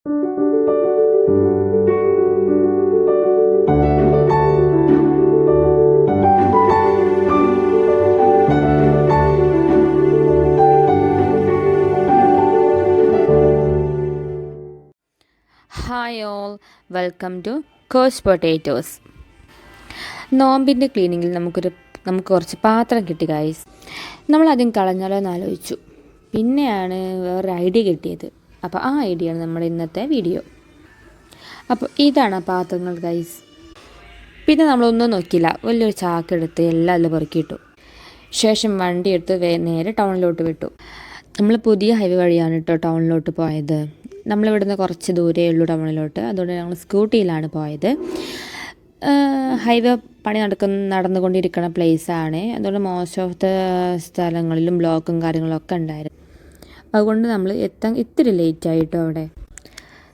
Hi all, welcome to couch potatoes. നോമ്പിൻ്റെ ക്ലീനിങ്ങിൽ നമുക്ക് കുറച്ച് പാത്രം കിട്ടി ഗൈസ്. നമ്മളാദ്യം കളഞ്ഞാലോ എന്ന് ആലോചിച്ചു. പിന്നെയാണ് വേറൊരു ഐഡിയ കിട്ടിയത്. അപ്പോൾ ആ ഐഡിയയാണ് നമ്മുടെ ഇന്നത്തെ വീഡിയോ. അപ്പോൾ ഇതാണ് ആ പാത്രങ്ങൾ ഗൈസ്. പിന്നെ നമ്മളൊന്നും നോക്കിയില്ല, വലിയൊരു ചാക്കെടുത്ത് എല്ലാം അതിൽ പെറുക്കിയിട്ടു. ശേഷം വണ്ടി എടുത്ത് നേരെ ടൗണിലോട്ട് വിട്ടു. നമ്മൾ പുതിയ ഹൈവേ വഴിയാണ് കേട്ടോ ടൗണിലോട്ട് പോയത്. നമ്മളിവിടുന്ന് കുറച്ച് ദൂരേ ഉള്ളൂ ടൗണിലോട്ട്. അതുകൊണ്ട് ഞങ്ങൾ സ്കൂട്ടിയിലാണ് പോയത്. ഹൈവേ പണി നടന്നുകൊണ്ടിരിക്കുന്ന പ്ലേസാണ്. അതുകൊണ്ട് മോസ്റ്റ് ഓഫ് ദ സ്ഥലങ്ങളിലും ബ്ലോക്കും കാര്യങ്ങളൊക്കെ ഉണ്ടായിരുന്നു. അതുകൊണ്ട് നമ്മൾ ഇത്തിരി ലേറ്റായിട്ടോ അവിടെ.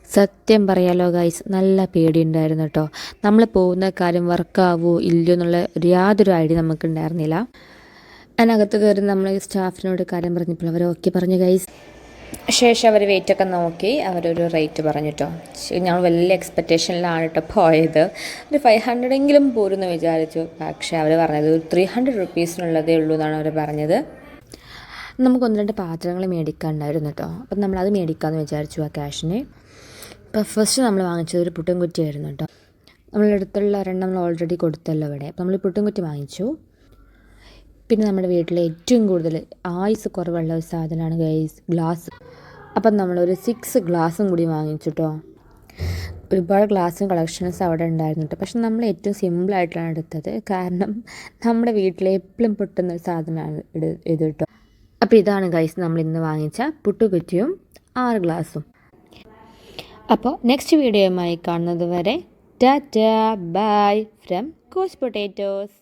സത്യം പറയാലോ ഗൈസ്, നല്ല പേടിയുണ്ടായിരുന്നു കേട്ടോ. നമ്മൾ പോകുന്ന കാര്യം വർക്കാവോ ഇല്ലയോ എന്നുള്ള യാതൊരു ഐഡിയ നമുക്കുണ്ടായിരുന്നില്ല. അതിനകത്ത് കയറി നമ്മൾ സ്റ്റാഫിനോട് കാര്യം പറഞ്ഞപ്പോൾ അവർ ഓക്കെ പറഞ്ഞു ഗൈസ്. ശേഷം അവർ വെയിറ്റൊക്കെ നോക്കി അവരൊരു റേറ്റ് പറഞ്ഞിട്ടോ. ഞങ്ങൾ വലിയ എക്സ്പെക്റ്റേഷനിലാണ് കേട്ടോ പോയത്. ഒരു 500 പോരുമെന്ന് വിചാരിച്ചു. പക്ഷേ അവർ പറഞ്ഞത് ഒരു 300 റുപ്പീസിനുള്ളതേ ഉള്ളൂ എന്നാണ് അവർ പറഞ്ഞത്. നമുക്ക് 1-2 പാത്രങ്ങൾ മേടിക്കാനുണ്ടായിരുന്നു കേട്ടോ. അപ്പം നമ്മളത് മേടിക്കാമെന്ന് വിചാരിച്ചു ആ ക്യാഷിന്. ഇപ്പോൾ ഫസ്റ്റ് നമ്മൾ വാങ്ങിച്ചത് ഒരു പുട്ടുംകുറ്റിയായിരുന്നു കേട്ടോ. നമ്മളുടെ അടുത്തുള്ള ഒരെണ്ണം നമ്മൾ ഓൾറെഡി കൊടുത്തല്ലോ ഇവിടെ. അപ്പോൾ നമ്മൾ പുട്ടുംകുറ്റി വാങ്ങിച്ചു. പിന്നെ നമ്മുടെ വീട്ടിൽ ഏറ്റവും കൂടുതൽ ആയുസ് കുറവുള്ള ഒരു സാധനമാണ് ഗൈസ്, ഗ്ലാസ്. അപ്പം നമ്മളൊരു 6 ഗ്ലാസും കൂടി വാങ്ങിച്ചു കേട്ടോ. ഒരുപാട് ഗ്ലാസും കളക്ഷൻസ് അവിടെ ഉണ്ടായിരുന്നു കേട്ടോ. പക്ഷെ നമ്മൾ ഏറ്റവും സിമ്പിളായിട്ടാണ് എടുത്തത്. കാരണം നമ്മുടെ വീട്ടിൽ എപ്പോഴും പൊട്ടുന്ന ഒരു സാധനമാണ് ഇത് കേട്ടോ. അപ്പോൾ ഇതാണ് ഗൈസ് നമ്മൾ ഇന്ന് വാങ്ങിച്ച പുട്ടുകുറ്റിയും 6 ഗ്ലാസും. അപ്പോൾ നെക്സ്റ്റ് വീഡിയോയുമായി കാണുന്നത് വരെ tata bye from coach potatoes.